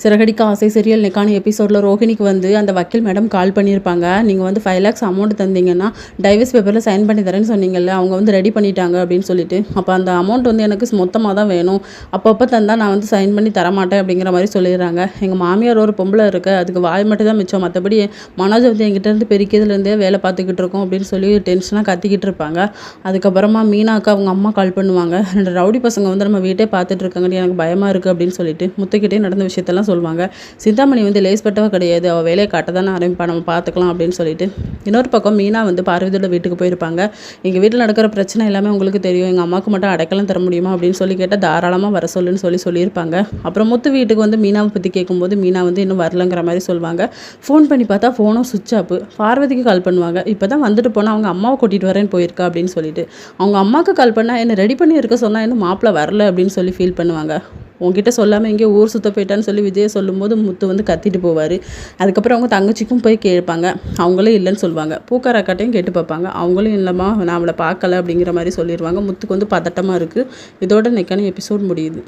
சிறகடிக்க ஆசை சீரியல் இன்னைக்கான எபிசோடில் ரோஹிணிக்கு வந்து அந்த வக்கீல் மேடம் கால் பண்ணியிருப்பாங்க. நீங்கள் வந்து 5 lakhs அமௌண்ட் தந்தீங்கன்னா டைவர்ஸ் பேப்பரில் சைன் பண்ணி தரேன்னு சொன்னீங்கல்ல, அவங்க வந்து ரெடி பண்ணிட்டாங்க அப்படின்னு சொல்லிட்டு, அப்போ அந்த அமௌண்ட் வந்து எனக்கு மொத்தமாக தான் வேணும், அப்பப்போ தந்தால் நான் வந்து சைன் பண்ணி தரமாட்டேன் அப்படிங்கிற மாதிரி சொல்லிடுறாங்க. எங்கள் மாமியார் ஒரு பொம்பளை இருக்கு, அதுக்கு வாய் மட்டும் தான் மிச்சம், மற்றபடி மனோஜ் வந்து எங்கிட்ட இருந்து பெருக்கியதுலேருந்தே வேலை பார்த்துக்கிட்டு இருக்கோம் அப்படின்னு சொல்லி டென்ஷனாக கத்திக்கிட்டு இருப்பாங்க. அதுக்கப்புறமா மீனாக்கு அவங்க அம்மா கால் பண்ணுவாங்க. 2 ரவுடி பசங்க வந்து நம்ம வீட்டே பார்த்துட்டு இருக்காங்க, எனக்கு பயமாக இருக்குது அப்படின்னு சொல்லிட்டு முத்துக்கிட்டே நடந்த விஷயத்தெல்லாம் சொல்லுவாங்க. சிந்தாமணி வந்து லேஸ்பட்டவ கிடையாது, அவள் வேலையை காட்ட தானே ஆரம்பிப்பா, நம்ம பார்த்துக்கலாம் அப்படின்னு சொல்லிட்டு. இன்னொரு பக்கம் மீனா வந்து பார்வதியோட வீட்டுக்கு போயிருப்பாங்க. எங்கள் வீட்டில் நடக்கிற பிரச்சனை எல்லாமே உங்களுக்கு தெரியும், எங்கள் அம்மாவுக்கு மட்டும் அடைக்கலம் தர முடியுமா அப்படின்னு சொல்லி கேட்டால் தாராளமாக வர சொல்லுன்னு சொல்லியிருப்பாங்க. அப்புறம் முத்து வீட்டுக்கு வந்து மீனாவை பற்றி கேட்கும்போது மீனா வந்து இன்னும் வரலங்கிற மாதிரி சொல்லுவாங்க. ஃபோன் பண்ணி பார்த்தா ஃபோனும் சுவிட்ச் ஆஃப். பார்வதிக்கு கால் பண்ணுவாங்க. இப்போ தான் வந்துட்டு போனால் அவங்க அம்மாவை கூட்டிகிட்டு வரேன்னு போயிருக்கா அப்படின்னு சொல்லிட்டு. அவங்க அம்மாவுக்கு கால் பண்ணால் என்ன ரெடி பண்ணி இருக்க சொன்னால் இன்னும் மாப்பிள்ளை வரல அப்படின்னு சொல்லி ஃபீல் பண்ணுவாங்க. உங்ககிட்ட சொல்லாமல் எங்கேயோ ஊர் சுற்ற போயிட்டான்னு சொல்லி விஜயை சொல்லும்போது முத்து வந்து கத்திட்டு போவார். அதுக்கப்புறம் அவங்க தங்கச்சிக்கும் போய் கேட்பாங்க, அவங்களும் இல்லைன்னு சொல்லுவாங்க. பூக்கார அக்காட்டையும் கேட்டு பார்ப்பாங்க, அவங்களும் இல்லைம்மா நான் அவளை பார்க்கல அப்படிங்கிற மாதிரி சொல்லிடுவாங்க. முத்துக்கு வந்து பதட்டமாக இருக்குது. இதோட இன்னைக்கான எபிசோட் முடியுது.